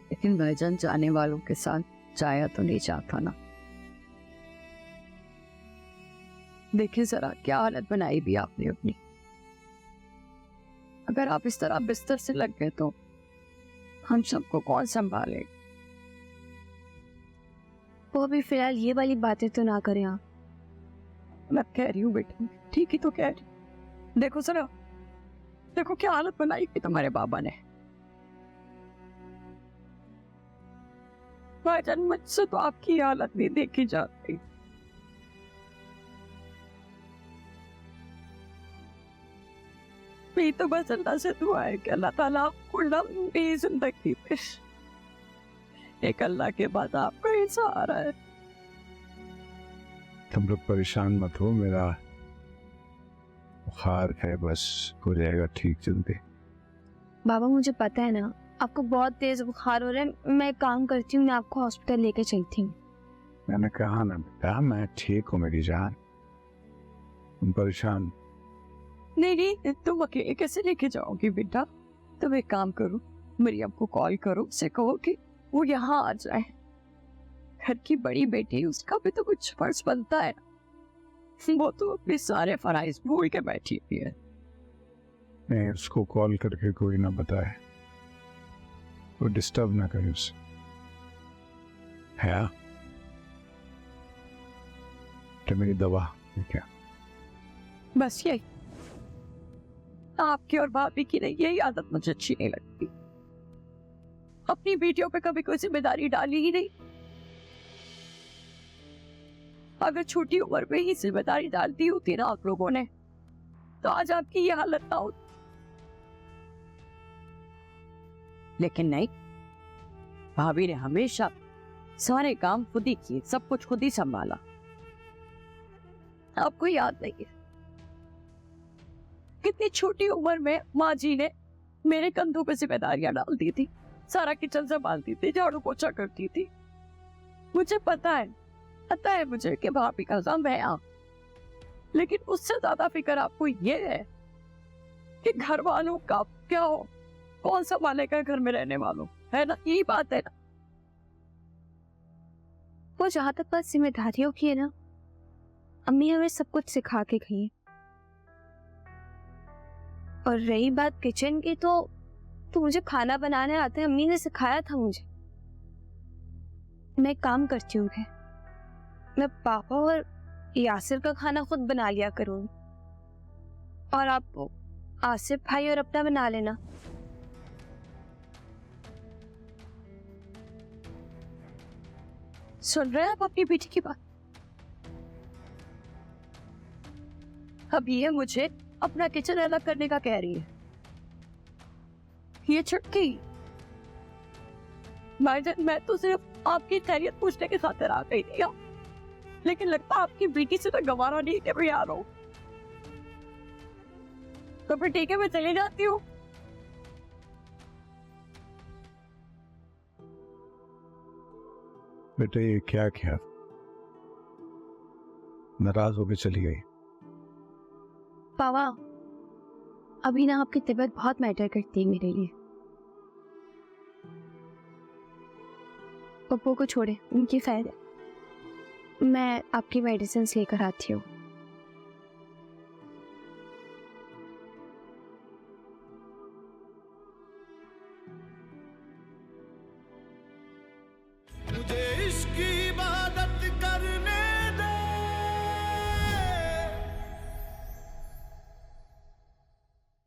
लेकिन भाईजान जाने वालों के साथ जाया तो नहीं चाहता ना। देखिए जरा क्या हालत बनाई भी आपने अपनी। अगर आप इस तरह बिस्तर से लग गए तो हम सबको कौन संभाले। वो अभी फिलहाल ये वाली बातें तो ना करें आप। मैं कह रही हूँ बेटा, ठीक ही तो कह रही। देखो जरा, देखो क्या हालत बनाई थी तुम्हारे बाबा ने। भाईजान मुझसे तो आपकी हालत नहीं देखी जाती। मैं तो बस अल्लाह से दुआ है कि अल्लाह ताला आपको लंबी जिंदगी पे, एक अल्लाह के बाद आपका ही सहारा है। तुम लोग परेशान मत हो, मेरा बुखार है, बस हो जाएगा ठीक जल्दी। बाबा मुझे पता है ना आपको बहुत तेज बुखार हो रहा है, मैं एक काम करती हूँ, मैं आपको हॉस्पिटल लेके चलती हूँ। मैंने कहा ना बेटा, मैं ठीक हूँ मेरी जान, तुम परेशान। नहीं, तुम अकेले कैसे लेके जाओगी बेटा। तुम एक काम करो, मरियम को कॉल करो, उसे कहो कि वो यहाँ आ जाए। घर की बड़ी बेटी, उसका भी तो कुछ फर्ज बनता है। वो तो अपने सारे फराइज भूल के बैठी हुई है। नहीं, उसको कॉल करके कोई ना बताए, वो डिस्टर्ब ना करे उसे, है तो मेरी दवा क्या। बस यही, आपकी और भाभी की नहीं, यही आदत मुझे अच्छी नहीं लगती। अपनी बेटियों पे कभी कोई जिम्मेदारी डाली ही नहीं। अगर छोटी उम्र में ही जिम्मेदारी डालती होती ना आप लोगों ने, तो आज आपकी ये हालत ना होती। लेकिन नहीं, भाभी ने हमेशा सारे काम खुद ही किए, सब कुछ खुद ही संभाला। आपको याद नहीं है कितनी छोटी उम्र में माँ जी ने मेरे कंधों पे जिम्मेदारियां डाल दी थी, सारा किचन संभालती थी, झाड़ू पोछा करती थी। मुझे पता है मुझे कि भाभी का काम है आप, लेकिन उससे ज्यादा फिक्र आपको ये है कि घर वालों का क्या हो, कौन संभालेगा घर में रहने वालों, है ना। यही बात है ना। वो जहाँ तक बात जिम्मेदारियों की है ना, अम्मी हमें सब कुछ सिखा के गई है। और रही बात किचन की, तो मुझे खाना बनाने आता है, अम्मी ने सिखाया था मुझे। मैं काम करती हूँ, मैं पापा और यासिर का खाना खुद बना लिया करूँगी, और आप आसिफ भाई और अपना बना लेना। सुन रहे हैं आप अपनी बेटी की बात। अब ये मुझे अपना किचन अलग करने का कह रही है। ये छुटकी भाईजान, मैं तो सिर्फ आपकी खैरियत पूछने के साथ आ गई थी, लेकिन लगता आपकी बेटी से तो गवारा नहीं कर रही आ रहा हूं। तो फिर ठीक है, मैं चली जाती हूँ। बेटा ये क्या किया, नाराज होकर चली गई। पावा, अभी ना आपकी तबीयत बहुत मैटर करती है मेरे लिए। पप्पू को छोड़े, उनकी खैर है, मैं आपकी मेडिसिन लेकर आती हूँ।